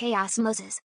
Chaosmosis.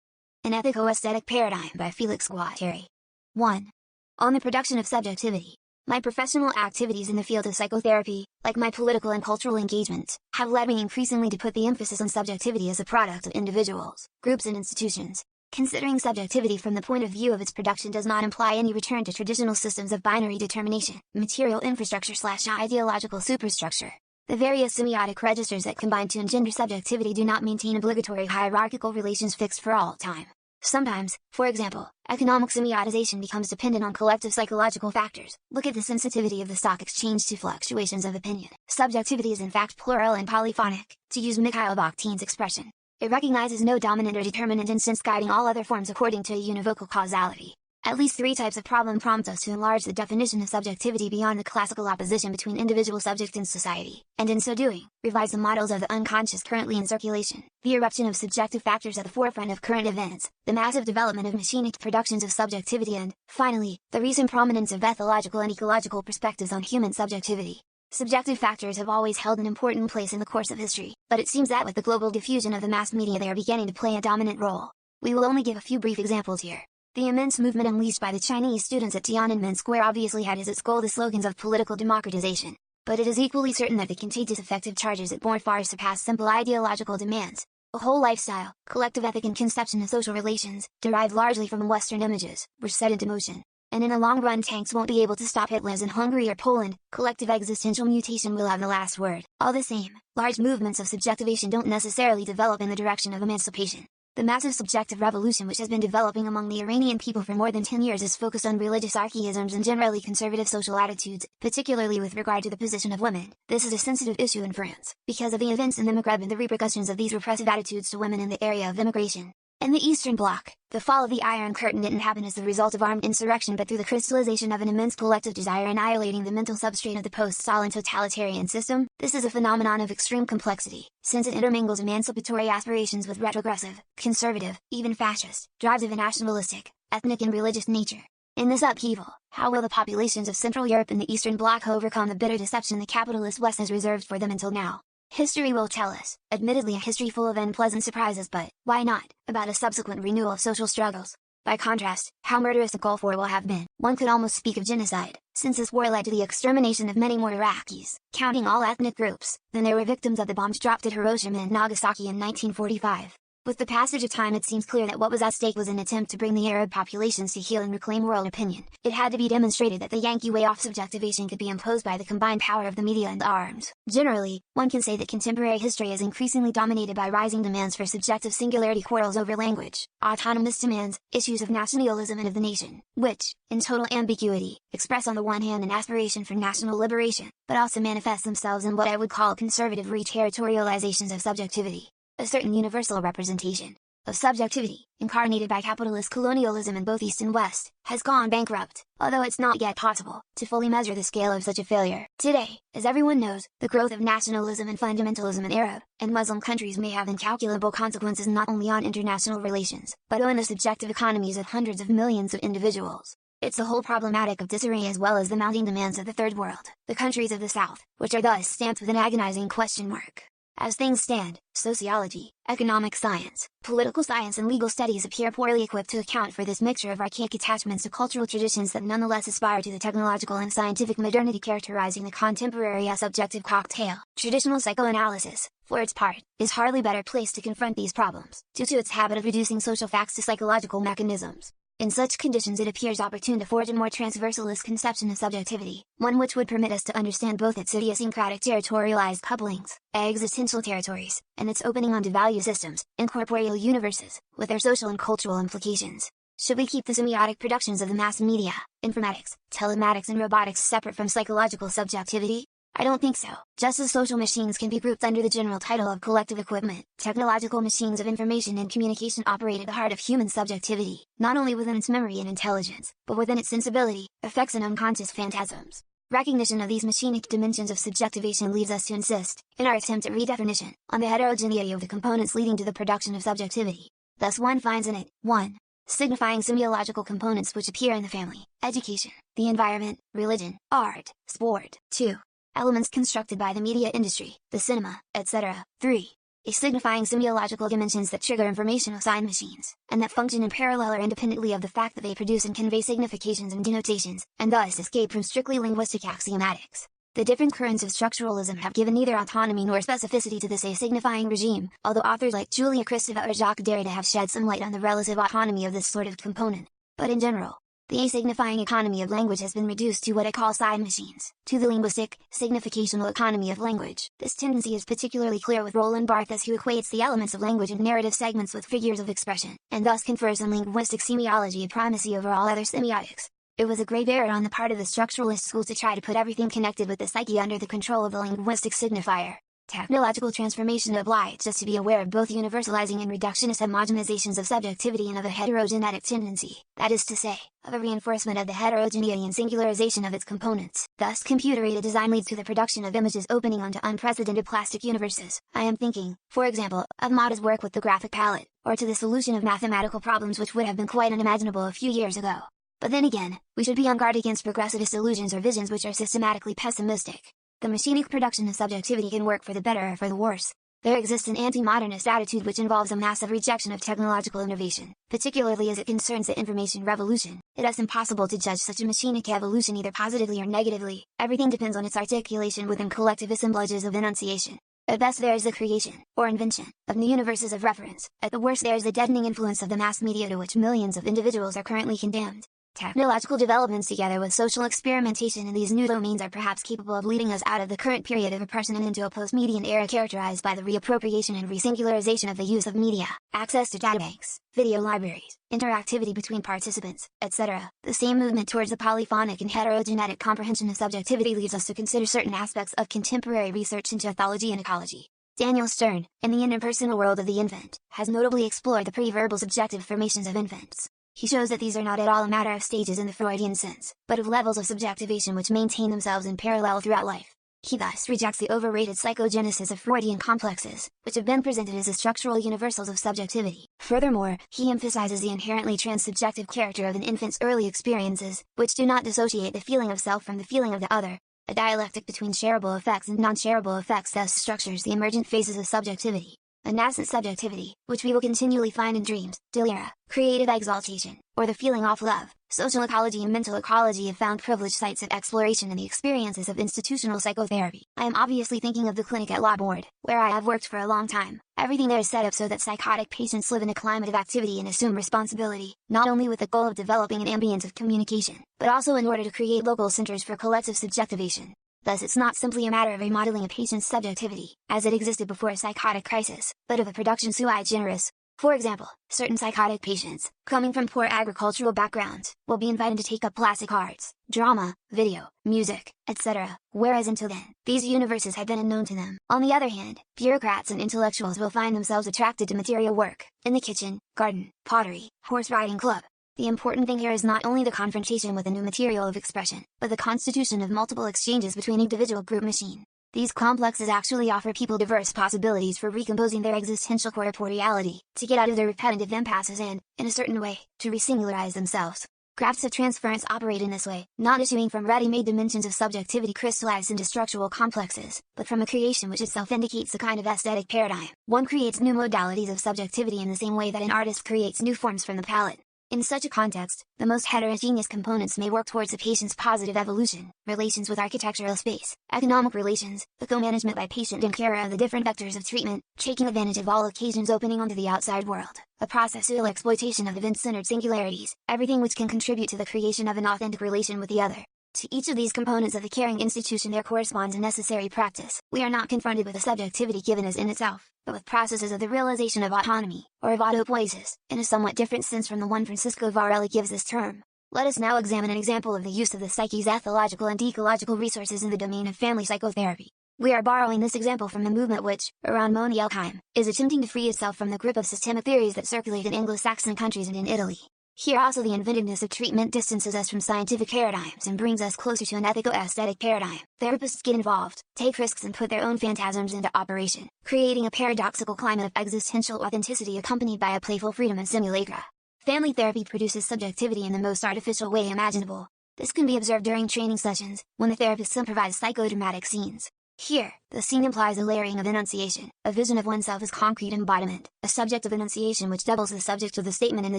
An Ethico-aesthetic paradigm by Felix Guattari. 1. On the production of subjectivity. My professional activities in the field of psychotherapy, like my political and cultural engagements, have led me increasingly to put the emphasis on subjectivity as a product of individuals, groups and institutions. Considering subjectivity from the point of view of its production does not imply any return to traditional systems of binary determination, material infrastructure/ideological superstructure. The various semiotic registers that combine to engender subjectivity do not maintain obligatory hierarchical relations fixed for all time. Sometimes, for example, economic semiotization becomes dependent on collective psychological factors. Look at the sensitivity of the stock exchange to fluctuations of opinion. Subjectivity is in fact plural and polyphonic, to use Mikhail Bakhtin's expression. It recognizes no dominant or determinant instance guiding all other forms according to a univocal causality. At least three types of problem prompt us to enlarge the definition of subjectivity beyond the classical opposition between individual subject and society, and in so doing, revise the models of the unconscious currently in circulation, the eruption of subjective factors at the forefront of current events, the massive development of machinic productions of subjectivity and, finally, the recent prominence of ethological and ecological perspectives on human subjectivity. Subjective factors have always held an important place in the course of history, but it seems that with the global diffusion of the mass media they are beginning to play a dominant role. We will only give a few brief examples here. The immense movement unleashed by the Chinese students at Tiananmen Square obviously had as its goal the slogans of political democratization. But it is equally certain that the contagious effective charges it bore far surpass simple ideological demands. A whole lifestyle, collective ethic and conception of social relations, derived largely from Western images, were set into motion. And in the long run tanks won't be able to stop Hitlers in Hungary or Poland, collective existential mutation will have the last word. All the same, large movements of subjectivation don't necessarily develop in the direction of emancipation. The massive subjective revolution which has been developing among the Iranian people for more than 10 years is focused on religious archaisms and generally conservative social attitudes, particularly with regard to the position of women. This is a sensitive issue in France, because of the events in the Maghreb and the repercussions of these repressive attitudes to women in the area of immigration. In the Eastern Bloc, the fall of the Iron Curtain didn't happen as the result of armed insurrection but through the crystallization of an immense collective desire annihilating the mental substrate of the post-Stalin totalitarian system. This is a phenomenon of extreme complexity, since it intermingles emancipatory aspirations with retrogressive, conservative, even fascist, drives of a nationalistic, ethnic and religious nature. In this upheaval, how will the populations of Central Europe and the Eastern Bloc overcome the bitter deception the capitalist West has reserved for them until now? History will tell us, admittedly a history full of unpleasant surprises but, why not, about a subsequent renewal of social struggles. By contrast, how murderous the Gulf War will have been. One could almost speak of genocide, since this war led to the extermination of many more Iraqis, counting all ethnic groups, than there were victims of the bombs dropped at Hiroshima and Nagasaki in 1945. With the passage of time it seems clear that what was at stake was an attempt to bring the Arab populations to heel and reclaim world opinion. It had to be demonstrated that the Yankee way off subjectivation could be imposed by the combined power of the media and arms. Generally, one can say that contemporary history is increasingly dominated by rising demands for subjective singularity quarrels over language, autonomous demands, issues of nationalism and of the nation, which, in total ambiguity, express on the one hand an aspiration for national liberation, but also manifest themselves in what I would call conservative re-territorializations of subjectivity. A certain universal representation of subjectivity, incarnated by capitalist colonialism in both East and West, has gone bankrupt, although it's not yet possible to fully measure the scale of such a failure. Today, as everyone knows, the growth of nationalism and fundamentalism in Arab and Muslim countries may have incalculable consequences not only on international relations, but on the subjective economies of hundreds of millions of individuals. It's the whole problematic of disarray as well as the mounting demands of the Third World, the countries of the South, which are thus stamped with an agonizing question mark. As things stand, sociology, economic science, political science and legal studies appear poorly equipped to account for this mixture of archaic attachments to cultural traditions that nonetheless aspire to the technological and scientific modernity characterizing the contemporary subjective cocktail. Traditional psychoanalysis, for its part, is hardly better placed to confront these problems, due to its habit of reducing social facts to psychological mechanisms. In such conditions it appears opportune to forge a more transversalist conception of subjectivity, one which would permit us to understand both its idiosyncratic territorialized couplings, existential territories, and its opening onto value systems, incorporeal universes, with their social and cultural implications. Should we keep the semiotic productions of the mass media, informatics, telematics and robotics separate from psychological subjectivity? I don't think so. Just as social machines can be grouped under the general title of collective equipment, technological machines of information and communication operate at the heart of human subjectivity, not only within its memory and intelligence, but within its sensibility, effects and unconscious phantasms. Recognition of these machinic dimensions of subjectivation leads us to insist, in our attempt at redefinition, on the heterogeneity of the components leading to the production of subjectivity. Thus one finds in it, 1. Signifying semiological components which appear in the family, education, the environment, religion, art, sport. 2. Elements constructed by the media industry, the cinema, etc. 3. signifying semiological dimensions that trigger informational sign machines, and that function in parallel or independently of the fact that they produce and convey significations and denotations, and thus escape from strictly linguistic axiomatics. The different currents of structuralism have given neither autonomy nor specificity to this signifying regime, although authors like Julia Kristeva or Jacques Derrida have shed some light on the relative autonomy of this sort of component. But in general, the signifying economy of language has been reduced to what I call sign machines, to the linguistic, significational economy of language. This tendency is particularly clear with Roland Barthes, who equates the elements of language and narrative segments with figures of expression, and thus confers on linguistic semiology a primacy over all other semiotics. It was a grave error on the part of the structuralist school to try to put everything connected with the psyche under the control of the linguistic signifier. Technological transformation obliges us to be aware of both universalizing and reductionist homogenizations of subjectivity and of a heterogenetic tendency, that is to say, of a reinforcement of the heterogeneity and singularization of its components. Thus computer-aided design leads to the production of images opening onto unprecedented plastic universes. I am thinking, for example, of Mata's work with the graphic palette, or to the solution of mathematical problems which would have been quite unimaginable a few years ago. But then again, we should be on guard against progressivist illusions or visions which are systematically pessimistic. The machinic production of subjectivity can work for the better or for the worse. There exists an anti-modernist attitude which involves a massive rejection of technological innovation, particularly as it concerns the information revolution. It is impossible to judge such a machinic evolution either positively or negatively. Everything depends on its articulation within collective assemblages of enunciation. At best there is the creation, or invention, of new universes of reference. At the worst there is the deadening influence of the mass media to which millions of individuals are currently condemned. Technological developments together with social experimentation in these new domains are perhaps capable of leading us out of the current period of oppression and into a post-median era characterized by the reappropriation and resingularization of the use of media, access to databanks, video libraries, interactivity between participants, etc. The same movement towards the polyphonic and heterogenetic comprehension of subjectivity leads us to consider certain aspects of contemporary research into ethology and ecology. Daniel Stern, in the interpersonal world of the infant, has notably explored the pre-verbal subjective formations of infants. He shows that these are not at all a matter of stages in the Freudian sense, but of levels of subjectivation which maintain themselves in parallel throughout life. He thus rejects the overrated psychogenesis of Freudian complexes, which have been presented as the structural universals of subjectivity. Furthermore, he emphasizes the inherently transsubjective character of an infant's early experiences, which do not dissociate the feeling of self from the feeling of the other. A dialectic between shareable effects and non-shareable effects thus structures the emergent phases of subjectivity. A nascent subjectivity, which we will continually find in dreams, delira, creative exaltation, or the feeling of love. Social ecology and mental ecology have found privileged sites of exploration in the experiences of institutional psychotherapy. I am obviously thinking of the clinic at Law Board, where I have worked for a long time. Everything there is set up so that psychotic patients live in a climate of activity and assume responsibility, not only with the goal of developing an ambience of communication, but also in order to create local centers for collective subjectivation. Thus it's not simply a matter of remodeling a patient's subjectivity, as it existed before a psychotic crisis, but of a production sui generis. For example, certain psychotic patients, coming from poor agricultural backgrounds, will be invited to take up classic arts, drama, video, music, etc., whereas until then, these universes had been unknown to them. On the other hand, bureaucrats and intellectuals will find themselves attracted to material work, in the kitchen, garden, pottery, horse riding club. The important thing here is not only the confrontation with a new material of expression, but the constitution of multiple exchanges between individual group machine. These complexes actually offer people diverse possibilities for recomposing their existential corporeality, to get out of their repetitive impasses and, in a certain way, to resingularize themselves. Crafts of transference operate in this way, not issuing from ready-made dimensions of subjectivity crystallized into structural complexes, but from a creation which itself indicates a kind of aesthetic paradigm. One creates new modalities of subjectivity in the same way that an artist creates new forms from the palette. In such a context, the most heterogeneous components may work towards a patient's positive evolution, relations with architectural space, economic relations, the co-management by patient and carer of the different vectors of treatment, taking advantage of all occasions opening onto the outside world, a processual exploitation of event-centered singularities, everything which can contribute to the creation of an authentic relation with the other. To each of these components of the caring institution there corresponds a necessary practice. We are not confronted with a subjectivity given as in itself, but with processes of the realization of autonomy, or of autopoiesis, in a somewhat different sense from the one Francisco Varela gives this term. Let us now examine an example of the use of the psyche's ethological and ecological resources in the domain of family psychotherapy. We are borrowing this example from the movement which, around Monielheim, is attempting to free itself from the grip of systemic theories that circulate in Anglo-Saxon countries and in Italy. Here also the inventiveness of treatment distances us from scientific paradigms and brings us closer to an ethico-aesthetic paradigm. Therapists get involved, take risks and put their own phantasms into operation, creating a paradoxical climate of existential authenticity accompanied by a playful freedom and simulacra. Family therapy produces subjectivity in the most artificial way imaginable. This can be observed during training sessions, when the therapists improvise psychodramatic scenes. Here, the scene implies a layering of enunciation, a vision of oneself as concrete embodiment, a subject of enunciation which doubles the subject of the statement in the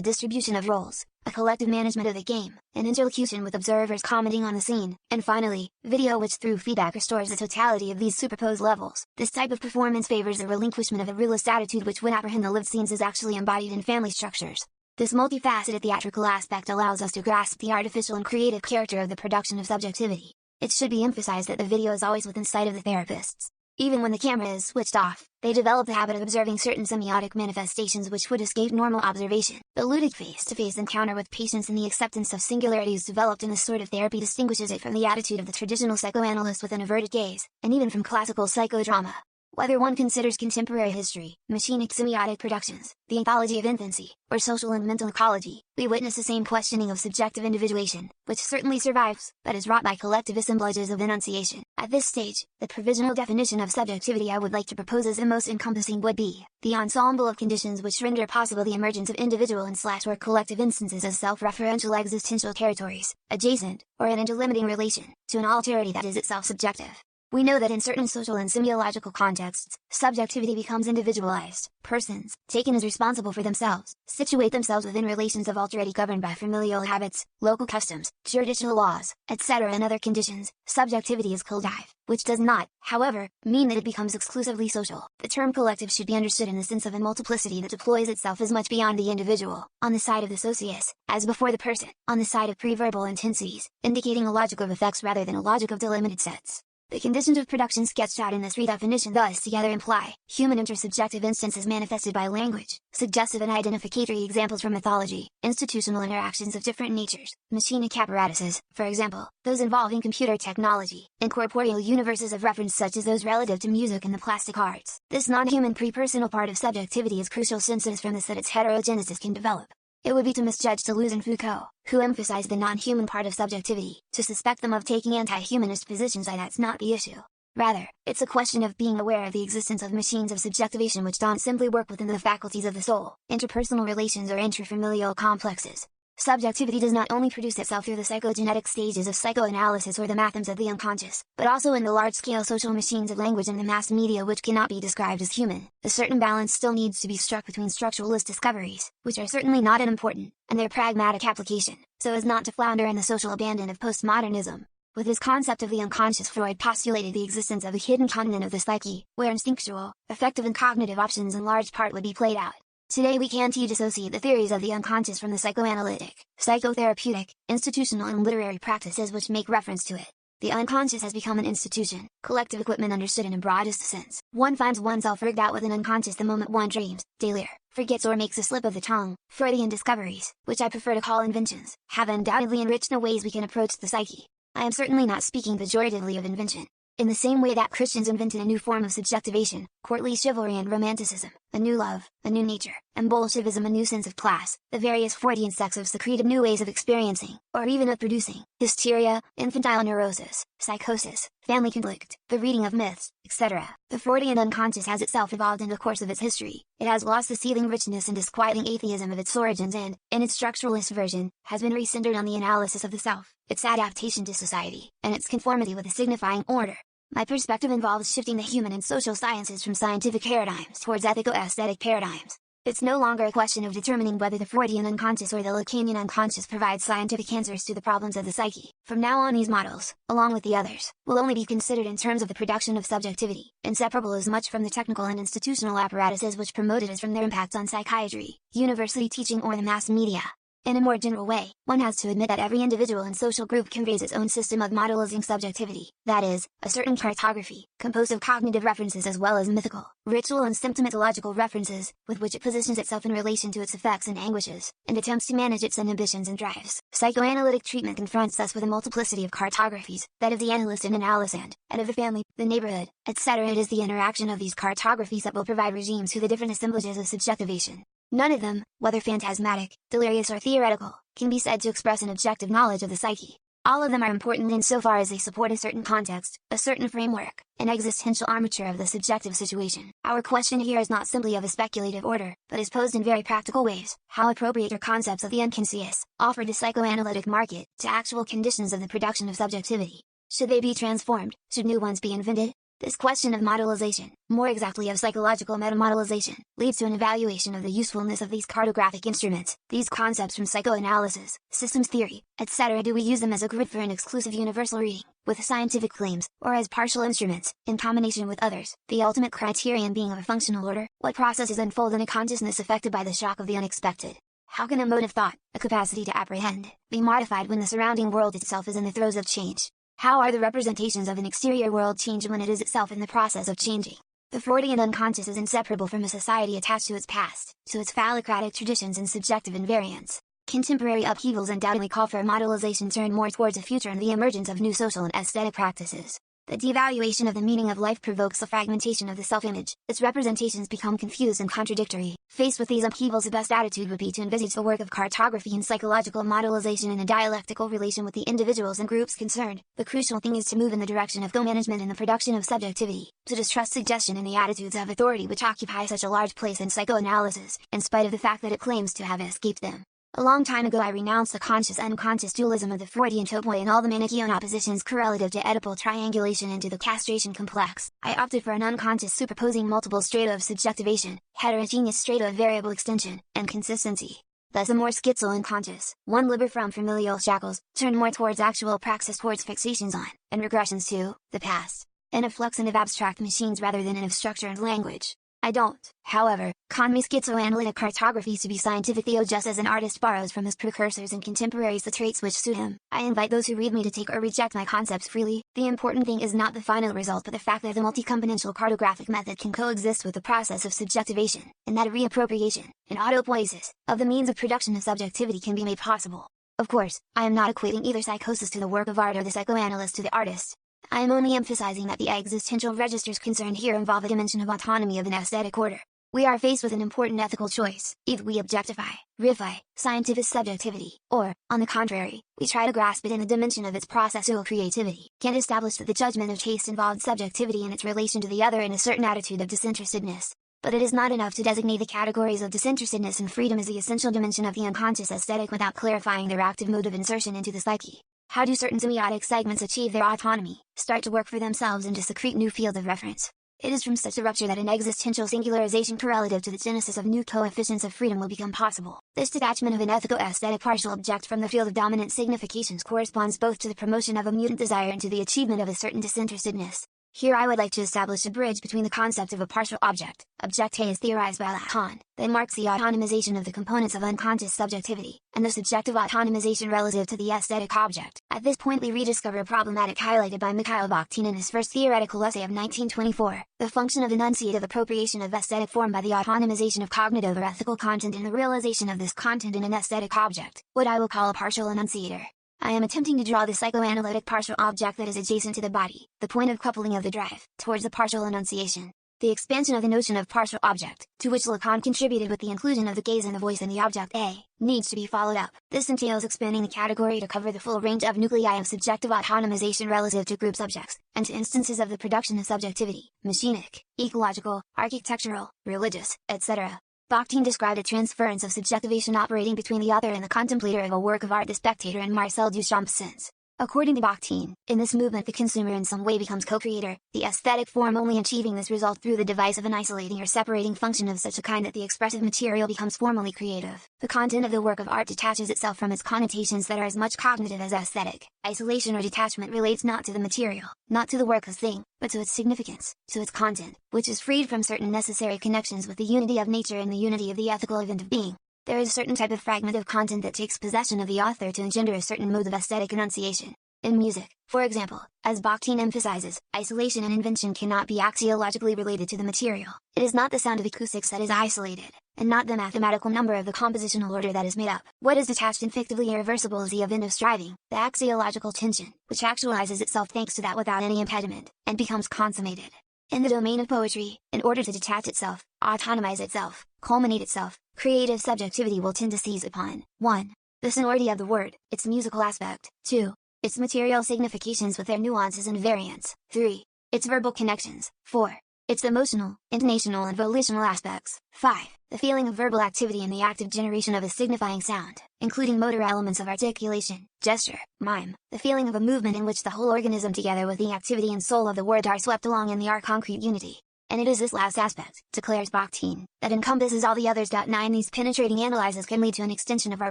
distribution of roles, a collective management of the game, an interlocution with observers commenting on the scene, and finally, video which through feedback restores the totality of these superposed levels. This type of performance favors the relinquishment of a realist attitude which would apprehend the lived scenes as actually embodied in family structures. This multifaceted theatrical aspect allows us to grasp the artificial and creative character of the production of subjectivity. It should be emphasized that the video is always within sight of the therapists. Even when the camera is switched off, they develop the habit of observing certain semiotic manifestations which would escape normal observation. The ludic face-to-face encounter with patients and the acceptance of singularities developed in this sort of therapy distinguishes it from the attitude of the traditional psychoanalyst with an averted gaze, and even from classical psychodrama. Whether one considers contemporary history, machinic semiotic productions, the anthology of infancy, or social and mental ecology, we witness the same questioning of subjective individuation, which certainly survives, but is wrought by collective assemblages of enunciation. At this stage, the provisional definition of subjectivity I would like to propose as the most encompassing would be the ensemble of conditions which render possible the emergence of individual and/or collective instances as self-referential existential territories, adjacent, or in a delimiting relation, to an alterity that is itself subjective. We know that in certain social and semiological contexts, subjectivity becomes individualized. Persons, taken as responsible for themselves, situate themselves within relations of already governed by familial habits, local customs, judicial laws, etc. In other conditions, subjectivity is collective, which does not, however, mean that it becomes exclusively social. The term collective should be understood in the sense of a multiplicity that deploys itself as much beyond the individual, on the side of the socius, as before the person, on the side of pre-verbal intensities, indicating a logic of effects rather than a logic of delimited sets. The conditions of production sketched out in this redefinition thus together imply human intersubjective instances manifested by language, suggestive and identificatory examples from mythology, institutional interactions of different natures, machinic apparatuses, for example, those involving computer technology, incorporeal universes of reference such as those relative to music and the plastic arts. This non-human pre-personal part of subjectivity is crucial since it is from this that its heterogenesis can develop. It would be to misjudge Deleuze and Foucault, who emphasize the non-human part of subjectivity, to suspect them of taking anti-humanist positions. That's not the issue. Rather, it's a question of being aware of the existence of machines of subjectivation which don't simply work within the faculties of the soul, interpersonal relations or intrafamilial complexes. Subjectivity does not only produce itself through the psychogenetic stages of psychoanalysis or the mathematics of the unconscious, but also in the large-scale social machines of language and the mass media which cannot be described as human. A certain balance still needs to be struck between structuralist discoveries, which are certainly not unimportant, and their pragmatic application, so as not to flounder in the social abandon of postmodernism. With his concept of the unconscious, Freud postulated the existence of a hidden continent of the psyche, where instinctual, affective and cognitive options in large part would be played out. Today we can't dissociate the theories of the unconscious from the psychoanalytic, psychotherapeutic, institutional and literary practices which make reference to it. The unconscious has become an institution, collective equipment understood in a broadest sense. One finds oneself rigged out with an unconscious the moment one dreams, delires, forgets or makes a slip of the tongue. Freudian discoveries, which I prefer to call inventions, have undoubtedly enriched the ways we can approach the psyche. I am certainly not speaking pejoratively of invention. In the same way that Christians invented a new form of subjectivation, courtly chivalry and romanticism, a new love, a new nature, and Bolshevism a new sense of class, the various Freudian sects have secreted new ways of experiencing, or even of producing, hysteria, infantile neurosis, psychosis, family conflict, the reading of myths, etc. The Freudian unconscious has itself evolved in the course of its history. It has lost the seething richness and disquieting atheism of its origins and, in its structuralist version, has been recentered on the analysis of the self, its adaptation to society, and its conformity with a signifying order. My perspective involves shifting the human and social sciences from scientific paradigms towards ethico-aesthetic paradigms. It's no longer a question of determining whether the Freudian unconscious or the Lacanian unconscious provides scientific answers to the problems of the psyche. From now on these models, along with the others, will only be considered in terms of the production of subjectivity, inseparable as much from the technical and institutional apparatuses which promote it as from their impacts on psychiatry, university teaching or the mass media. In a more general way, one has to admit that every individual and social group conveys its own system of modelizing subjectivity, that is, a certain cartography, composed of cognitive references as well as mythical, ritual and symptomatological references, with which it positions itself in relation to its effects and anguishes, and attempts to manage its inhibitions and drives. Psychoanalytic treatment confronts us with a multiplicity of cartographies, that of the analyst and analysand, and of the family, the neighborhood, etc. It is the interaction of these cartographies that will provide regimes to the different assemblages of subjectivation. None of them, whether phantasmatic, delirious or theoretical, can be said to express an objective knowledge of the psyche. All of them are important insofar as they support a certain context, a certain framework, an existential armature of the subjective situation. Our question here is not simply of a speculative order, but is posed in very practical ways. How appropriate are concepts of the unconscious, offered to psychoanalytic market, to actual conditions of the production of subjectivity? Should they be transformed? Should new ones be invented? This question of modelization, more exactly of psychological metamodelization, leads to an evaluation of the usefulness of these cartographic instruments, these concepts from psychoanalysis, systems theory, etc. Do we use them as a grid for an exclusive universal reading, with scientific claims, or as partial instruments, in combination with others, the ultimate criterion being of a functional order? What processes unfold in a consciousness affected by the shock of the unexpected? How can a mode of thought, a capacity to apprehend, be modified when the surrounding world itself is in the throes of change? How are the representations of an exterior world changed when it is itself in the process of changing? The Freudian unconscious is inseparable from a society attached to its past, to its phallocratic traditions and subjective invariants. Contemporary upheavals undoubtedly call for a modelization turned more towards a future and the emergence of new social and aesthetic practices. The devaluation of the meaning of life provokes a fragmentation of the self-image, its representations become confused and contradictory. Faced with these upheavals, the best attitude would be to envisage the work of cartography and psychological modelization in a dialectical relation with the individuals and groups concerned. The crucial thing is to move in the direction of co-management in the production of subjectivity, to distrust suggestion in the attitudes of authority which occupy such a large place in psychoanalysis, in spite of the fact that it claims to have escaped them. A long time ago I renounced the conscious-unconscious dualism of the Freudian topoi and all the Manichaean oppositions correlative to Oedipal triangulation into the castration complex. I opted for an unconscious superposing multiple strata of subjectivation, heterogeneous strata of variable extension, and consistency. Thus a more schizo-unconscious, one liber from familial shackles, turned more towards actual praxis, towards fixations on, and regressions to, the past, and a flux of abstract machines rather than of structure and language. I don't, however, con me schizoanalytic cartography to be scientific theo just as an artist borrows from his precursors and contemporaries the traits which suit him. I invite those who read me to take or reject my concepts freely. The important thing is not the final result but the fact that the multi-componential cartographic method can coexist with the process of subjectivation, and that a reappropriation, an autopoiesis, of the means of production of subjectivity can be made possible. Of course, I am not equating either psychosis to the work of art or the psychoanalyst to the artist. I am only emphasizing that the existential registers concerned here involve a dimension of autonomy of an aesthetic order. We are faced with an important ethical choice: either we objectify, reify, scientific subjectivity, or, on the contrary, we try to grasp it in the dimension of its processual creativity. Kant established that the judgment of taste involved subjectivity in its relation to the other in a certain attitude of disinterestedness. But it is not enough to designate the categories of disinterestedness and freedom as the essential dimension of the unconscious aesthetic without clarifying their active mode of insertion into the psyche. How do certain semiotic segments achieve their autonomy, start to work for themselves and to secrete new fields of reference? It is from such a rupture that an existential singularization correlative to the genesis of new coefficients of freedom will become possible. This detachment of an ethico-aesthetic partial object from the field of dominant significations corresponds both to the promotion of a mutant desire and to the achievement of a certain disinterestedness. Here I would like to establish a bridge between the concept of a partial object, objecte as theorized by Lacan, that marks the autonomization of the components of unconscious subjectivity, and the subjective autonomization relative to the aesthetic object. At this point we rediscover a problematic highlighted by Mikhail Bakhtin in his first theoretical essay of 1924, the function of enunciative appropriation of aesthetic form by the autonomization of cognitive or ethical content and the realization of this content in an aesthetic object, what I will call a partial enunciator. I am attempting to draw the psychoanalytic partial object that is adjacent to the body, the point of coupling of the drive, towards the partial enunciation. The expansion of the notion of partial object, to which Lacan contributed with the inclusion of the gaze and the voice in the object A, needs to be followed up. This entails expanding the category to cover the full range of nuclei of subjective autonomization relative to group subjects, and to instances of the production of subjectivity, machinic, ecological, architectural, religious, etc. Bakhtin described a transference of subjectivation operating between the author and the contemplator of a work of art, the spectator, in Marcel Duchamp's sense. According to Bakhtin, in this movement the consumer in some way becomes co-creator, the aesthetic form only achieving this result through the device of an isolating or separating function of such a kind that the expressive material becomes formally creative. The content of the work of art detaches itself from its connotations that are as much cognitive as aesthetic. Isolation or detachment relates not to the material, not to the work as thing, but to its significance, to its content, which is freed from certain necessary connections with the unity of nature and the unity of the ethical event of being. There is a certain type of fragment of content that takes possession of the author to engender a certain mode of aesthetic enunciation. In music, for example, as Bakhtin emphasizes, isolation and invention cannot be axiologically related to the material. It is not the sound of acoustics that is isolated, and not the mathematical number of the compositional order that is made up. What is detached and fictively irreversible is the event of striving, the axiological tension, which actualizes itself thanks to that without any impediment, and becomes consummated. In the domain of poetry, in order to detach itself, autonomize itself, culminate itself, creative subjectivity will tend to seize upon 1. The sonority of the word, its musical aspect, 2. Its material significations with their nuances and variants, 3. Its verbal connections, 4. its emotional, intonational and volitional aspects. 5. The feeling of verbal activity and the active generation of a signifying sound, including motor elements of articulation, gesture, mime, the feeling of a movement in which the whole organism together with the activity and soul of the word are swept along in the concrete unity. And it is this last aspect, declares Bakhtin, that encompasses all the others. 9. These penetrating analyses can lead to an extension of our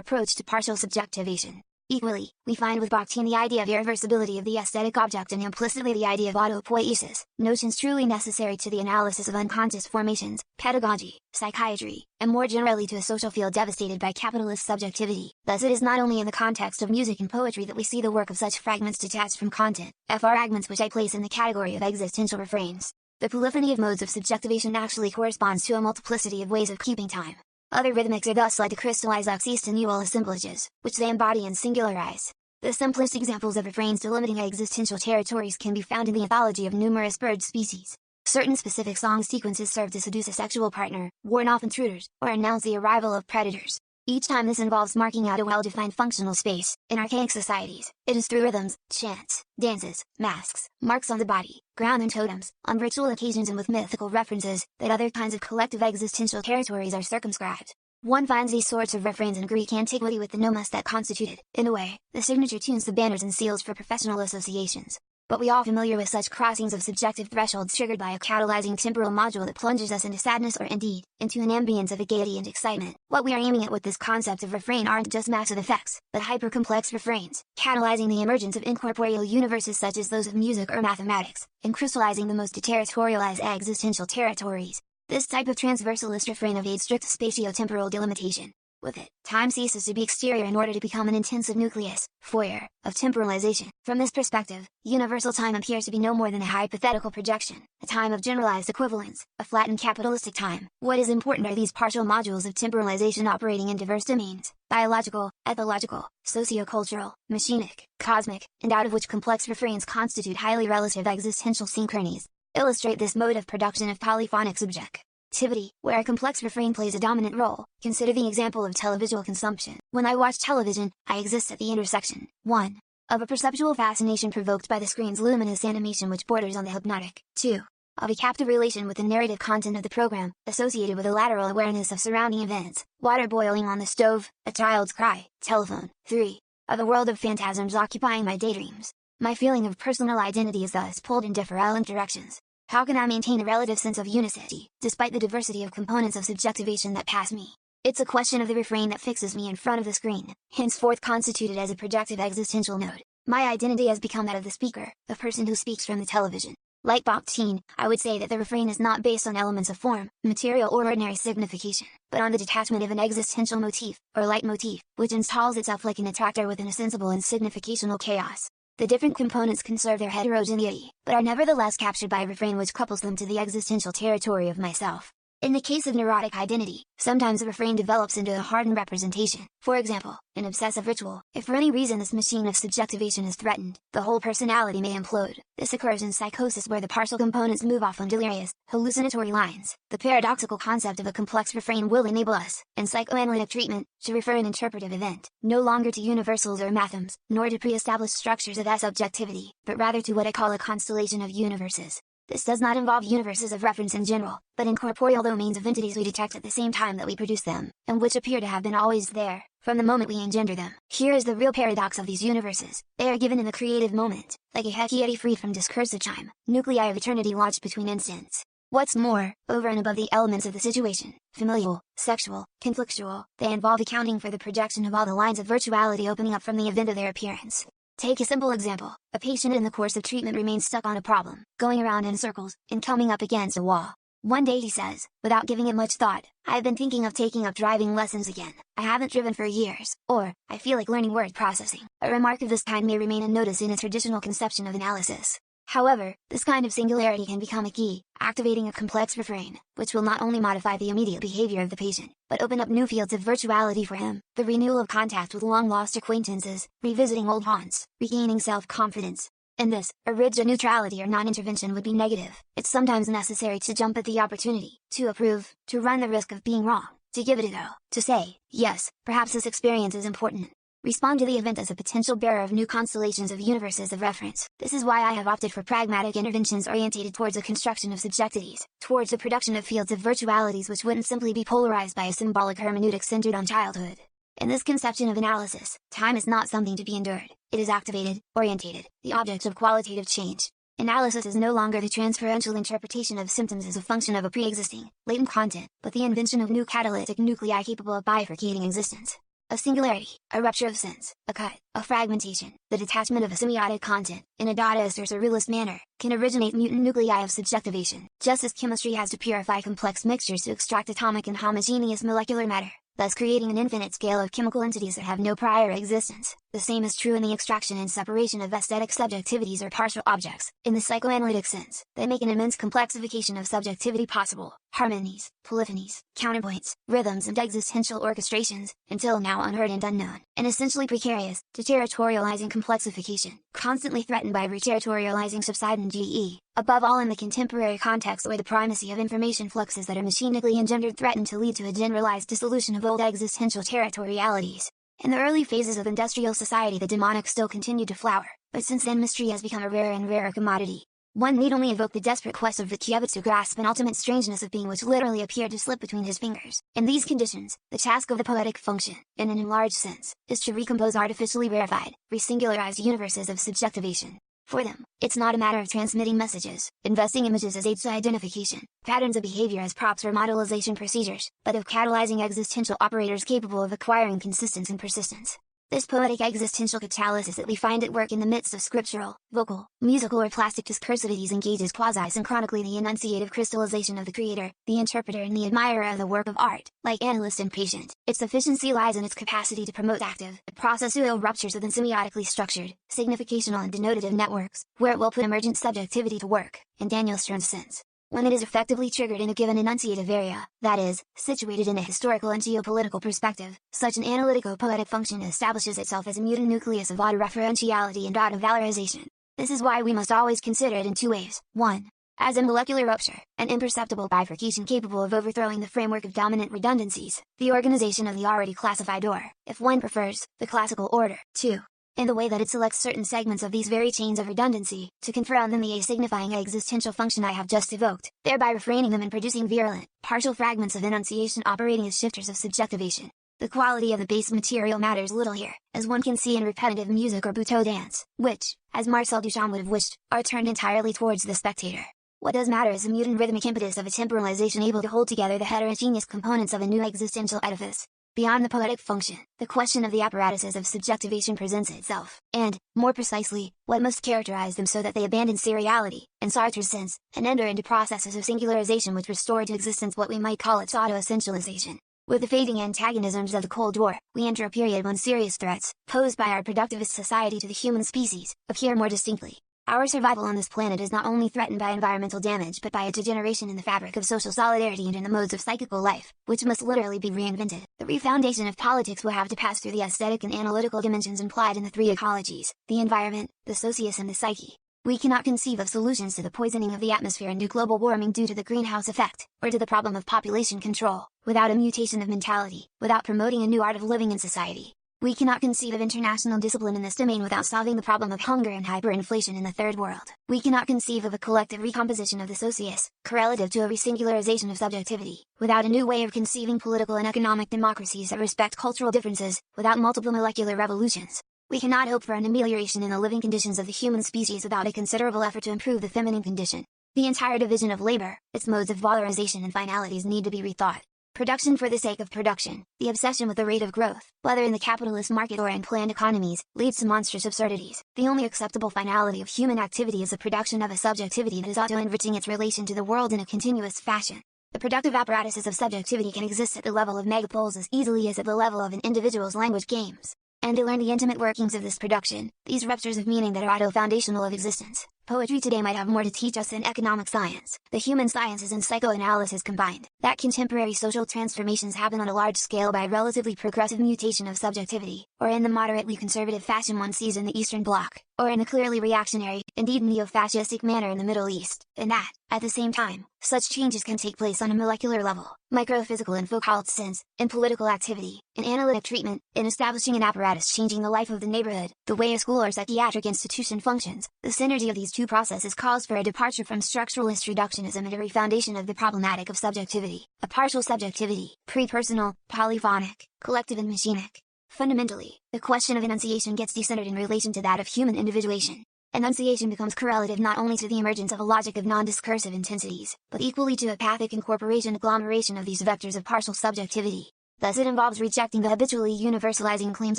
approach to partial subjectivation. Equally, we find with Bakhtin the idea of irreversibility of the aesthetic object and implicitly the idea of autopoiesis, notions truly necessary to the analysis of unconscious formations, pedagogy, psychiatry, and more generally to a social field devastated by capitalist subjectivity. Thus it is not only in the context of music and poetry that we see the work of such fragments detached from content, fragments which I place in the category of existential refrains. The polyphony of modes of subjectivation actually corresponds to a multiplicity of ways of keeping time. Other rhythmics are thus led to crystallize oxystenual assemblages, which they embody and singularize. The simplest examples of refrains delimiting existential territories can be found in the ethology of numerous bird species. Certain specific song sequences serve to seduce a sexual partner, warn off intruders, or announce the arrival of predators. Each time this involves marking out a well-defined functional space. In archaic societies, it is through rhythms, chants, dances, masks, marks on the body, ground and totems, on ritual occasions and with mythical references, that other kinds of collective existential territories are circumscribed. One finds these sorts of refrains in Greek antiquity with the nomos that constituted, in a way, the signature tunes, the banners and seals for professional associations. But we are familiar with such crossings of subjective thresholds triggered by a catalyzing temporal module that plunges us into sadness or indeed, into an ambience of gaiety and excitement. What we are aiming at with this concept of refrain aren't just massive effects, but hyper-complex refrains, catalyzing the emergence of incorporeal universes such as those of music or mathematics, and crystallizing the most deterritorialized existential territories. This type of transversalist refrain evades strict spatio-temporal delimitation. With it, time ceases to be exterior in order to become an intensive nucleus, foyer, of temporalization. From this perspective, universal time appears to be no more than a hypothetical projection, a time of generalized equivalence, a flattened capitalistic time. What is important are these partial modules of temporalization operating in diverse domains, biological, ethological, sociocultural, machinic, cosmic, and out of which complex refrains constitute highly relative existential synchronies. Illustrate this mode of production of polyphonic subjectivity, where a complex refrain plays a dominant role. Consider the example of televisual consumption. When I watch television, I exist at the intersection, 1. Of a perceptual fascination provoked by the screen's luminous animation which borders on the hypnotic, 2. Of a captive relation with the narrative content of the program, associated with a lateral awareness of surrounding events, water boiling on the stove, a child's cry, telephone, 3. Of a world of phantasms occupying my daydreams. My feeling of personal identity is thus pulled in different directions. How can I maintain a relative sense of unicity, despite the diversity of components of subjectivation that pass me? It's a question of the refrain that fixes me in front of the screen, henceforth constituted as a projective existential node. My identity has become that of the speaker, the person who speaks from the television. Like Bakhtin, I would say that the refrain is not based on elements of form, material or ordinary signification, but on the detachment of an existential motif, or leitmotif, which installs itself like an attractor within a sensible and significational chaos. The different components conserve their heterogeneity, but are nevertheless captured by a refrain which couples them to the existential territory of myself. In the case of neurotic identity, sometimes the refrain develops into a hardened representation. For example, in obsessive ritual, if for any reason this machine of subjectivation is threatened, the whole personality may implode. This occurs in psychosis where the partial components move off on delirious, hallucinatory lines. The paradoxical concept of a complex refrain will enable us, in psychoanalytic treatment, to refer an interpretive event, no longer to universals or mathems, nor to pre-established structures of subjectivity, but rather to what I call a constellation of universes. This does not involve universes of reference in general, but incorporeal domains of entities we detect at the same time that we produce them, and which appear to have been always there, from the moment we engender them. Here is the real paradox of these universes. They are given in the creative moment, like a hekiety freed from discursive time, nuclei of eternity launched between instants. What's more, over and above the elements of the situation, familial, sexual, conflictual, they involve accounting for the projection of all the lines of virtuality opening up from the event of their appearance. Take a simple example. A patient in the course of treatment remains stuck on a problem, going around in circles, and coming up against a wall. One day he says, without giving it much thought, I've been thinking of taking up driving lessons again. I haven't driven for years. Or, I feel like learning word processing. A remark of this kind may remain unnoticed in a traditional conception of analysis. However, this kind of singularity can become a key, activating a complex refrain, which will not only modify the immediate behavior of the patient, but open up new fields of virtuality for him, the renewal of contact with long-lost acquaintances, revisiting old haunts, regaining self-confidence. In this, a rigid neutrality or non-intervention would be negative. It's sometimes necessary to jump at the opportunity, to approve, to run the risk of being wrong, to give it a go, to say, yes, perhaps this experience is important. respond to the event as a potential bearer of new constellations of universes of reference. This is why I have opted for pragmatic interventions orientated towards the construction of subjectivities, towards the production of fields of virtualities which wouldn't simply be polarized by a symbolic hermeneutic centered on childhood. In this conception of analysis, time is not something to be endured, it is activated, orientated, the object of qualitative change. Analysis is no longer the transferential interpretation of symptoms as a function of a pre-existing, latent content, but the invention of new catalytic nuclei capable of bifurcating existence. A singularity, a rupture of sense, a cut, a fragmentation, the detachment of a semiotic content, in a Dadaist or surrealist manner, can originate mutant nuclei of subjectivation, just as chemistry has to purify complex mixtures to extract atomic and homogeneous molecular matter, thus creating an infinite scale of chemical entities that have no prior existence. The same is true in the extraction and separation of aesthetic subjectivities or partial objects, in the psychoanalytic sense, that make an immense complexification of subjectivity possible. Harmonies, polyphonies, counterpoints, rhythms and existential orchestrations, until now unheard and unknown, and essentially precarious, deterritorializing complexification, constantly threatened by reterritorializing subsident GE, above all in the contemporary context where the primacy of information fluxes that are machinically engendered threaten to lead to a generalized dissolution of old existential territorialities. In the early phases of industrial society the demonic still continued to flower, but since then mystery has become a rarer and rarer commodity. One need only evoke the desperate quest of Vitkiewicz to grasp an ultimate strangeness of being which literally appeared to slip between his fingers. In these conditions, the task of the poetic function, in an enlarged sense, is to recompose artificially rarefied, resingularized universes of subjectivation. For them, it's not a matter of transmitting messages, investing images as aids to identification, patterns of behavior as props or modelization procedures, but of catalyzing existential operators capable of acquiring consistence and persistence. This poetic existential catalysis that we find at work in the midst of scriptural, vocal, musical or plastic discursivities engages quasi-synchronically the enunciative crystallization of the creator, the interpreter and the admirer of the work of art. Like analyst and patient, its efficiency lies in its capacity to promote active, processual ruptures within semiotically structured, significational and denotative networks, where it will put emergent subjectivity to work, in Daniel Stern's sense. When it is effectively triggered in a given enunciative area, that is, situated in a historical and geopolitical perspective, such an analytico-poetic function establishes itself as a mutant nucleus of autoreferentiality and auto-valorization. This is why we must always consider it in two ways. 1. As a molecular rupture, an imperceptible bifurcation capable of overthrowing the framework of dominant redundancies, the organization of the already classified or, if one prefers, the classical order. 2. In the way that it selects certain segments of these very chains of redundancy, to confer on them the signifying existential function I have just evoked, thereby refraining them and producing virulent, partial fragments of enunciation operating as shifters of subjectivation. The quality of the base material matters little here, as one can see in repetitive music or Butoh dance, which, as Marcel Duchamp would have wished, are turned entirely towards the spectator. What does matter is the mutant rhythmic impetus of a temporalization able to hold together the heterogeneous components of a new existential edifice. Beyond the poetic function, the question of the apparatuses of subjectivation presents itself, and, more precisely, what must characterize them so that they abandon seriality, in Sartre's sense, and enter into processes of singularization which restore to existence what we might call its auto-essentialization. With the fading antagonisms of the Cold War, we enter a period when serious threats, posed by our productivist society to the human species, appear more distinctly. Our survival on this planet is not only threatened by environmental damage but by a degeneration in the fabric of social solidarity and in the modes of psychical life, which must literally be reinvented. The refoundation of politics will have to pass through the aesthetic and analytical dimensions implied in the three ecologies, the environment, the socius and the psyche. We cannot conceive of solutions to the poisoning of the atmosphere and to global warming due to the greenhouse effect, or to the problem of population control, without a mutation of mentality, without promoting a new art of living in society. We cannot conceive of international discipline in this domain without solving the problem of hunger and hyperinflation in the Third World. We cannot conceive of a collective recomposition of the socius, correlative to a resingularization of subjectivity, without a new way of conceiving political and economic democracies that respect cultural differences, without multiple molecular revolutions. We cannot hope for an amelioration in the living conditions of the human species without a considerable effort to improve the feminine condition. The entire division of labor, its modes of valorization and finalities need to be rethought. Production for the sake of production, the obsession with the rate of growth, whether in the capitalist market or in planned economies, leads to monstrous absurdities. The only acceptable finality of human activity is the production of a subjectivity that is auto-enriching its relation to the world in a continuous fashion. The productive apparatuses of subjectivity can exist at the level of megapoles as easily as at the level of an individual's language games. And to learn the intimate workings of this production, these ruptures of meaning that are auto-foundational of existence, poetry today might have more to teach us than economic science, the human sciences and psychoanalysis combined. That contemporary social transformations happen on a large scale by relatively progressive mutation of subjectivity, or in the moderately conservative fashion one sees in the Eastern Bloc, or in a clearly reactionary, indeed neo-fascistic manner in the Middle East, and that, at the same time, Such changes can take place on a molecular level, microphysical and focal sense, in political activity, in analytic treatment, in establishing an apparatus changing the life of the neighborhood, the way a school or psychiatric institution functions. The synergy of these two processes calls for a departure from structuralist reductionism and a refoundation of the problematic of subjectivity, a partial subjectivity, pre-personal, polyphonic, collective and machinic. Fundamentally, the question of enunciation gets decentered in relation to that of human individuation. Enunciation becomes correlative not only to the emergence of a logic of non-discursive intensities, but equally to a pathic incorporation agglomeration of these vectors of partial subjectivity. Thus it involves rejecting the habitually universalizing claims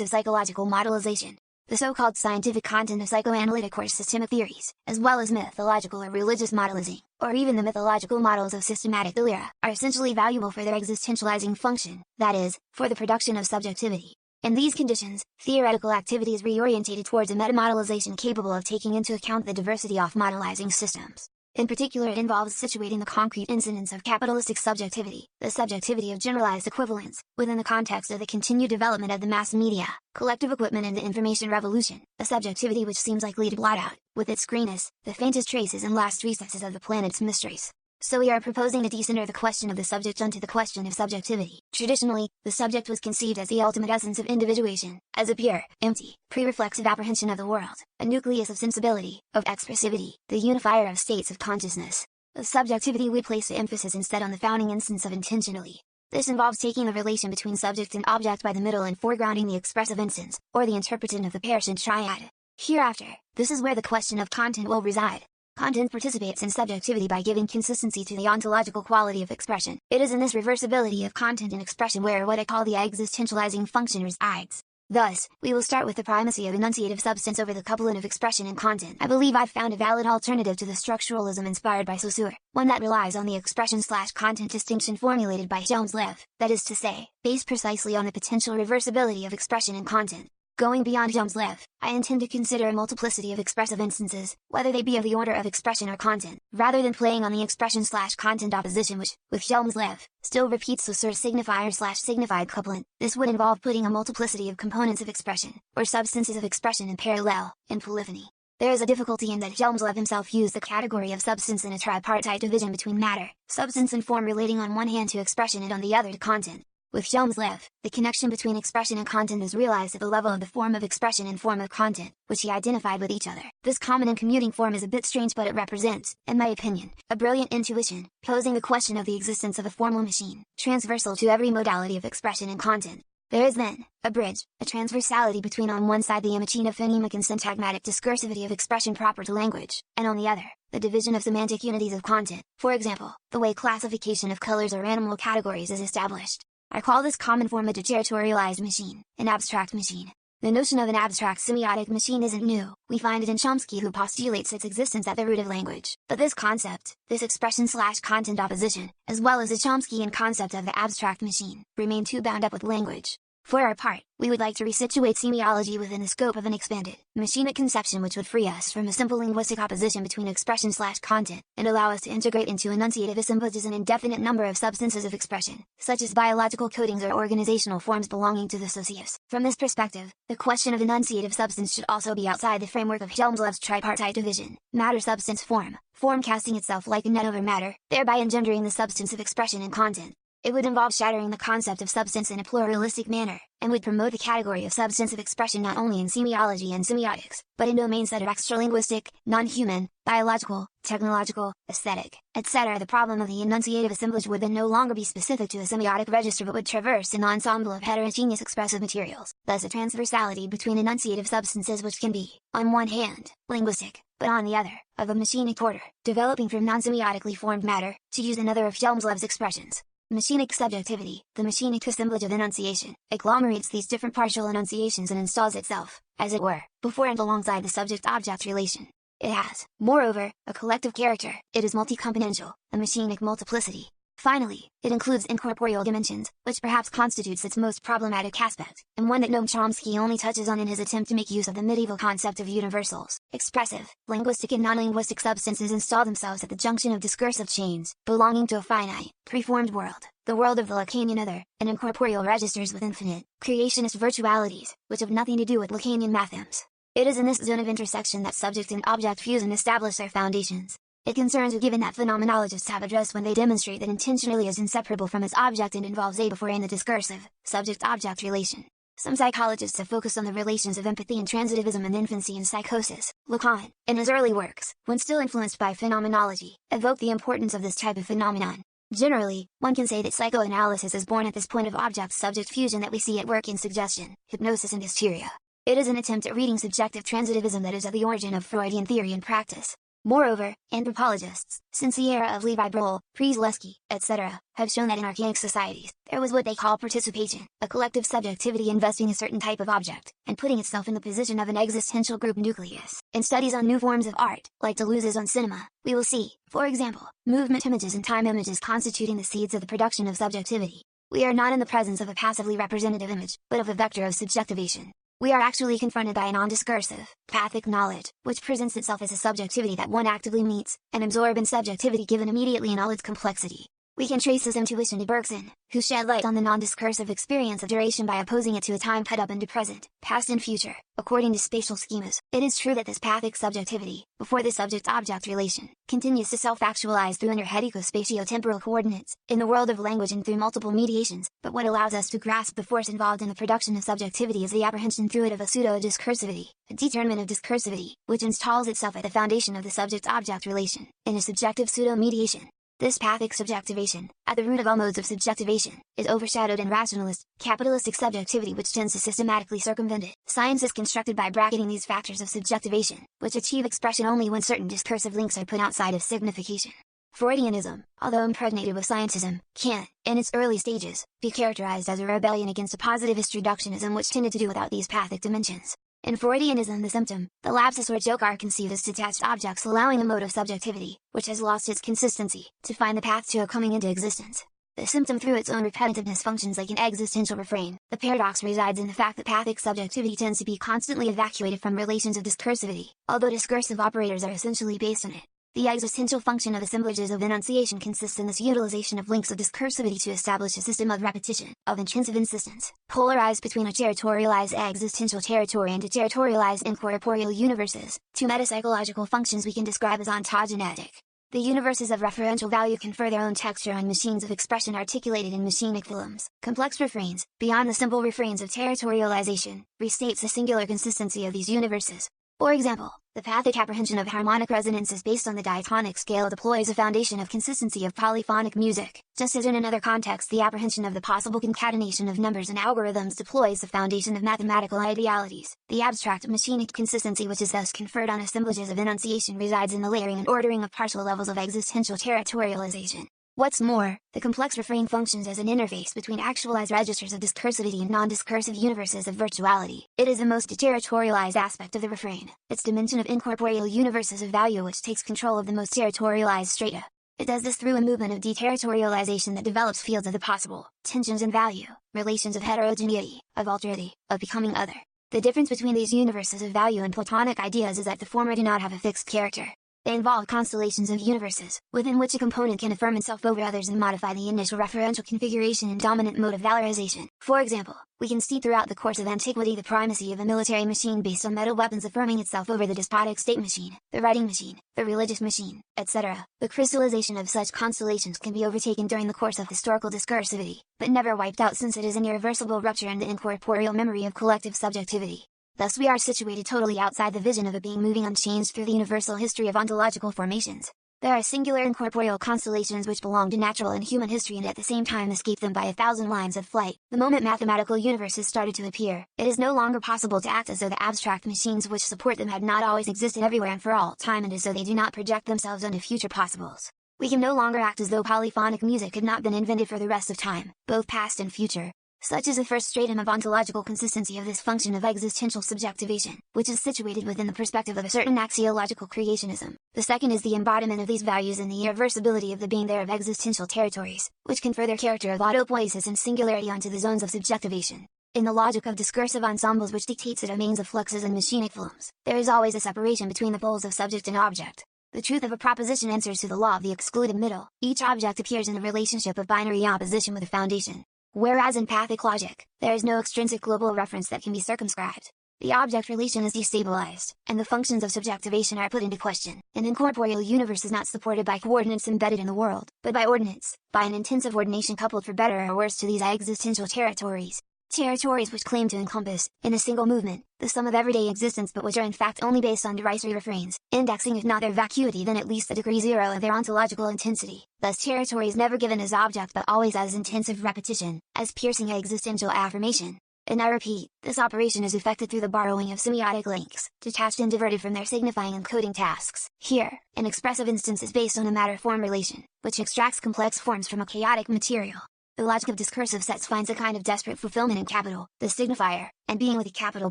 of psychological modelization, the so-called scientific content of psychoanalytic or systemic theories, as well as mythological or religious modelizing, or even the mythological models of systematic delira, are essentially valuable for their existentializing function, that is, for the production of subjectivity. In these conditions, theoretical activity is reorientated towards a metamodelization capable of taking into account the diversity of modelizing systems. In particular, it involves situating the concrete incidence of capitalistic subjectivity, the subjectivity of generalized equivalence, within the context of the continued development of the mass media, collective equipment and the information revolution, a subjectivity which seems likely to blot out, with its greenness, the faintest traces and last recesses of the planet's mysteries. So we are proposing to decenter the question of the subject unto the question of subjectivity. Traditionally, the subject was conceived as the ultimate essence of individuation, as a pure, empty, pre-reflexive apprehension of the world, a nucleus of sensibility, of expressivity, the unifier of states of consciousness. Of subjectivity we place the emphasis instead on the founding instance of intentionally. This involves taking the relation between subject and object by the middle and foregrounding the expressive instance, or the interpretant of the Pearson triad. Hereafter, this is where the question of content will reside. Content participates in subjectivity by giving consistency to the ontological quality of expression. It is in this reversibility of content and expression where what I call the existentializing function resides. Thus, we will start with the primacy of enunciative substance over the coupling of expression and content. I believe I've found a valid alternative to the structuralism inspired by Saussure, one that relies on the expression/content distinction formulated by Jones-Lev, that is to say, based precisely on the potential reversibility of expression and content. Going beyond Jones-Lev, I intend to consider a multiplicity of expressive instances, whether they be of the order of expression or content, rather than playing on the expression/content opposition which, with Jones-Lev, still repeats Saussure's signifier/signified couplet. This would involve putting a multiplicity of components of expression, or substances of expression in parallel, in polyphony. There is a difficulty in that Jones-Lev himself used the category of substance in a tripartite division between matter, substance and form relating on one hand to expression and on the other to content. With Jones-Lev, the connection between expression and content is realized at the level of the form of expression and form of content, which he identified with each other. This common and commuting form is a bit strange but it represents, in my opinion, a brilliant intuition, posing the question of the existence of a formal machine, transversal to every modality of expression and content. There is then, a bridge, a transversality between on one side the machine of phonemic and syntagmatic discursivity of expression proper to language, and on the other, the division of semantic unities of content, for example, the way classification of colors or animal categories is established. I call this common form a deterritorialized machine, an abstract machine. The notion of an abstract semiotic machine isn't new, we find it in Chomsky who postulates its existence at the root of language. But this concept, this expression/content opposition, as well as the Chomskyan concept of the abstract machine, remain too bound up with language. For our part, we would like to resituate semiology within the scope of an expanded, machinic conception which would free us from a simple linguistic opposition between expression/content, and allow us to integrate into enunciative assemblages an indefinite number of substances of expression, such as biological codings or organizational forms belonging to the socius. From this perspective, the question of enunciative substance should also be outside the framework of Jones-Lev's tripartite division, matter-substance-form, form casting itself like a net over matter, thereby engendering the substance of expression and content. It would involve shattering the concept of substance in a pluralistic manner, and would promote the category of substance of expression not only in semiology and semiotics, but in domains that are extralinguistic, non-human, biological, technological, aesthetic, etc. The problem of the enunciative assemblage would then no longer be specific to a semiotic register but would traverse an ensemble of heterogeneous expressive materials, thus a transversality between enunciative substances which can be, on one hand, linguistic, but on the other, of a machinic order, developing from non-semiotically formed matter, to use another of Jones-Lev's expressions. Machinic subjectivity, the machinic assemblage of enunciation, agglomerates these different partial enunciations and installs itself, as it were, before and alongside the subject-object relation. It has, moreover, a collective character, it is multi-componential, a machinic multiplicity. Finally, it includes incorporeal dimensions, which perhaps constitutes its most problematic aspect, and one that Noam Chomsky only touches on in his attempt to make use of the medieval concept of universals. Expressive, linguistic and non-linguistic substances install themselves at the junction of discursive chains, belonging to a finite, preformed world, the world of the Lacanian other, and incorporeal registers with infinite, creationist virtualities, which have nothing to do with Lacanian mathems. It is in this zone of intersection that subject and object fuse and establish their foundations. It concerns a given that phenomenologists have addressed when they demonstrate that intention really is inseparable from its object and involves a before in the discursive, subject-object relation. Some psychologists have focused on the relations of empathy and transitivism in infancy and psychosis. Lacan, in his early works, when still influenced by phenomenology, evoked the importance of this type of phenomenon. Generally, one can say that psychoanalysis is born at this point of object-subject fusion that we see at work in suggestion, hypnosis and hysteria. It is an attempt at reading subjective transitivism that is at the origin of Freudian theory and practice. Moreover, anthropologists, since the era of Levi Brohl, Przeleski, etc., have shown that in archaic societies, there was what they call participation, a collective subjectivity investing a certain type of object, and putting itself in the position of an existential group nucleus. In studies on new forms of art, like Deleuze's on cinema, we will see, for example, movement images and time images constituting the seeds of the production of subjectivity. We are not in the presence of a passively representative image, but of a vector of subjectivation. We are actually confronted by a non-discursive, pathic knowledge, which presents itself as a subjectivity that one actively meets, and absorb in subjectivity given immediately in all its complexity. We can trace this intuition to Bergson, who shed light on the non-discursive experience of duration by opposing it to a time cut up into present, past and future, according to spatial schemas. It is true that this pathic subjectivity, before the subject-object relation, continues to self-actualize through inner Ethico-spatio-temporal coordinates, in the world of language and through multiple mediations, but what allows us to grasp the force involved in the production of subjectivity is the apprehension through it of a pseudo-discursivity, a determinant of discursivity, which installs itself at the foundation of the subject-object relation, in a subjective pseudo-mediation. This pathic subjectivation, at the root of all modes of subjectivation, is overshadowed in rationalist, capitalistic subjectivity which tends to systematically circumvent it. Science is constructed by bracketing these factors of subjectivation, which achieve expression only when certain discursive links are put outside of signification. Freudianism, although impregnated with scientism, can, in its early stages, be characterized as a rebellion against a positivist reductionism which tended to do without these pathic dimensions. In Freudianism the symptom, the lapsus or joke are conceived as detached objects allowing a mode of subjectivity, which has lost its consistency, to find the path to a coming into existence. The symptom through its own repetitiveness functions like an existential refrain. The paradox resides in the fact that pathic subjectivity tends to be constantly evacuated from relations of discursivity, although discursive operators are essentially based on it. The existential function of assemblages of enunciation consists in this utilization of links of discursivity to establish a system of repetition, of intrinsic insistence, polarized between a territorialized existential territory and a territorialized incorporeal universes, two metapsychological functions we can describe as ontogenetic. The universes of referential value confer their own texture on machines of expression articulated in machinic films. Complex refrains, beyond the simple refrains of territorialization, restates the singular consistency of these universes. For example, the pathic apprehension of harmonic resonance is based on the diatonic scale deploys a foundation of consistency of polyphonic music, just as in another context the apprehension of the possible concatenation of numbers and algorithms deploys the foundation of mathematical idealities. The abstract machinic consistency which is thus conferred on assemblages of enunciation resides in the layering and ordering of partial levels of existential territorialization. What's more, the complex refrain functions as an interface between actualized registers of discursivity and non-discursive universes of virtuality. It is the most deterritorialized aspect of the refrain, its dimension of incorporeal universes of value which takes control of the most territorialized strata. It does this through a movement of deterritorialization that develops fields of the possible, tensions in value, relations of heterogeneity, of alterity, of becoming other. The difference between these universes of value and Platonic ideas is that the former do not have a fixed character. They involve constellations of universes, within which a component can affirm itself over others and modify the initial referential configuration and dominant mode of valorization. For example, we can see throughout the course of antiquity the primacy of a military machine based on metal weapons affirming itself over the despotic state machine, the writing machine, the religious machine, etc. The crystallization of such constellations can be overtaken during the course of historical discursivity, but never wiped out since it is an irreversible rupture in the incorporeal memory of collective subjectivity. Thus we are situated totally outside the vision of a being moving unchanged through the universal history of ontological formations. There are singular incorporeal constellations which belong to natural and human history and at the same time escape them by 1,000 lines of flight. The moment mathematical universes started to appear, it is no longer possible to act as though the abstract machines which support them had not always existed everywhere and for all time and as though they do not project themselves onto future possibles. We can no longer act as though polyphonic music had not been invented for the rest of time, both past and future. Such is the first stratum of ontological consistency of this function of existential subjectivation, which is situated within the perspective of a certain axiological creationism. The second is the embodiment of these values in the irreversibility of the being there of existential territories, which confer their character of autopoiesis and singularity onto the zones of subjectivation. In the logic of discursive ensembles which dictates the domains of fluxes and machinic films, there is always a separation between the poles of subject and object. The truth of a proposition answers to the law of the excluded middle. Each object appears in the relationship of binary opposition with a foundation. Whereas in pathic logic, there is no extrinsic global reference that can be circumscribed. The object relation is destabilized, and the functions of subjectivation are put into question. An incorporeal universe is not supported by coordinates embedded in the world, but by ordinates, by an intensive ordination coupled for better or worse to these existential territories. Territories which claim to encompass, in a single movement, the sum of everyday existence but which are in fact only based on derisory refrains, indexing if not their vacuity then at least the degree zero of their ontological intensity. Thus territory is never given as object but always as intensive repetition, as piercing existential affirmation. And I repeat, this operation is effected through the borrowing of semiotic links, detached and diverted from their signifying and coding tasks. Here, an expressive instance is based on a matter-form relation, which extracts complex forms from a chaotic material. The logic of discursive sets finds a kind of desperate fulfillment in capital, the signifier, and being with a capital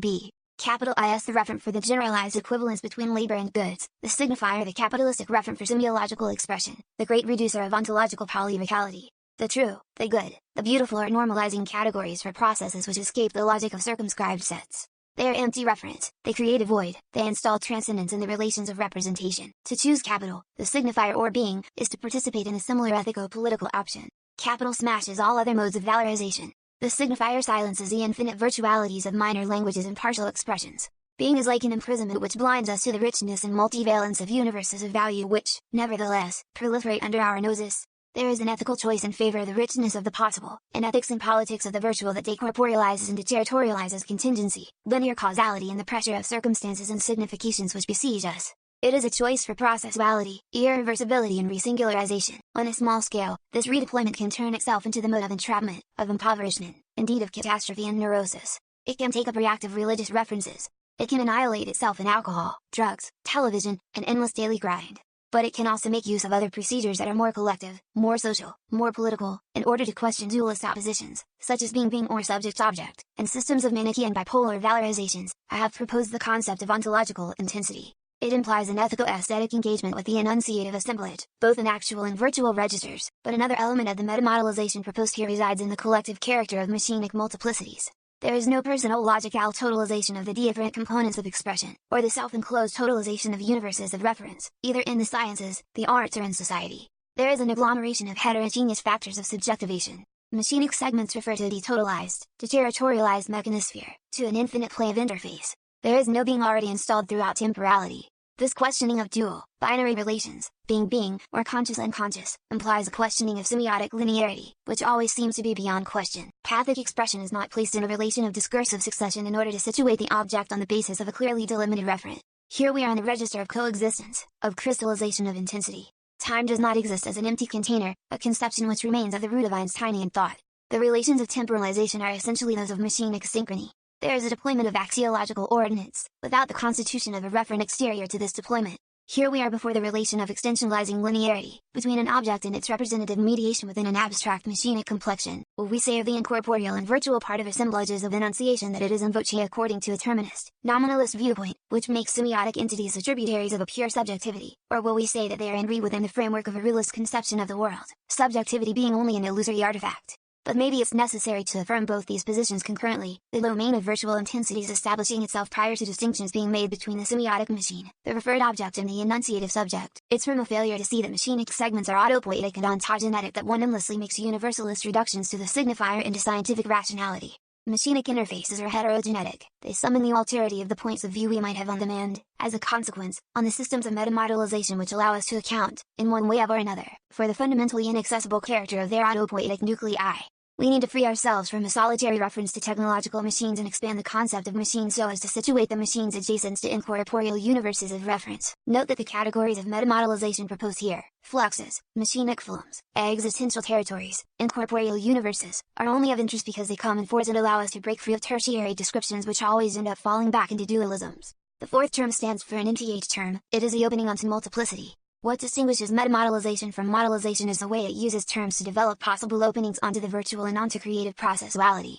B. Capital IS the referent for the generalized equivalence between labor and goods, the signifier the capitalistic referent for semiological expression, the great reducer of ontological polyvocality. The true, the good, the beautiful are normalizing categories for processes which escape the logic of circumscribed sets. They are empty referents, they create a void, they install transcendence in the relations of representation. To choose capital, the signifier or being, is to participate in a similar ethico-political option. Capital smashes all other modes of valorization. The signifier silences the infinite virtualities of minor languages and partial expressions. Being is like an imprisonment which blinds us to the richness and multivalence of universes of value which, nevertheless, proliferate under our noses. There is an ethical choice in favor of the richness of the possible, an ethics and politics of the virtual that decorporealizes and deterritorializes contingency, linear causality and the pressure of circumstances and significations which besiege us. It is a choice for processuality, irreversibility and resingularization. On a small scale, this redeployment can turn itself into the mode of entrapment, of impoverishment, indeed of catastrophe and neurosis. It can take up reactive religious references. It can annihilate itself in alcohol, drugs, television, and endless daily grind. But it can also make use of other procedures that are more collective, more social, more political, in order to question dualist oppositions, such as being or subject-object, and systems of Manichaean bipolar valorizations. I have proposed the concept of ontological intensity. It implies an ethico-aesthetic engagement with the enunciative assemblage, both in actual and virtual registers, but another element of the metamodelization proposed here resides in the collective character of machinic multiplicities. There is no personal logical totalization of the different components of expression, or the self-enclosed totalization of universes of reference, either in the sciences, the arts or in society. There is an agglomeration of heterogeneous factors of subjectivation. Machinic segments refer to a detotalized, deterritorialized mechanosphere, to an infinite play of interface. There is no being already installed throughout temporality. This questioning of dual, binary relations, being, or conscious-unconscious, implies a questioning of semiotic linearity, which always seems to be beyond question. Pathic expression is not placed in a relation of discursive succession in order to situate the object on the basis of a clearly delimited referent. Here we are in the register of coexistence, of crystallization of intensity. Time does not exist as an empty container, a conception which remains at the root of Einsteinian thought. The relations of temporalization are essentially those of machinic synchrony. There is a deployment of axiological ordinates, without the constitution of a referent exterior to this deployment. Here we are before the relation of extensionalizing linearity, between an object and its representative mediation within an abstract machinic complexion. Will we say of the incorporeal and virtual part of assemblages of enunciation that it is in voce according to a terminist, nominalist viewpoint, which makes semiotic entities the tributaries of a pure subjectivity, or will we say that they are in within the framework of a realist conception of the world, subjectivity being only an illusory artifact? But maybe it's necessary to affirm both these positions concurrently, the domain of virtual intensities establishing itself prior to distinctions being made between the semiotic machine, the referred object and the enunciative subject. It's from a failure to see that machinic segments are autopoietic and ontogenetic that one endlessly makes universalist reductions to the signifier into scientific rationality. Machinic interfaces are heterogenetic, they summon the alterity of the points of view we might have on demand, as a consequence, on the systems of metamodelization which allow us to account, in one way or another, for the fundamentally inaccessible character of their autopoietic nuclei. We need to free ourselves from a solitary reference to technological machines and expand the concept of machines so as to situate the machines adjacent to incorporeal universes of reference. Note that the categories of metamodelization proposed here, fluxes, machinic films, existential territories, incorporeal universes, are only of interest because they come in fours and allow us to break free of tertiary descriptions which always end up falling back into dualisms. The fourth term stands for an nth term, it is the opening onto multiplicity. What distinguishes metamodelization from modelization is the way it uses terms to develop possible openings onto the virtual and onto creative processuality.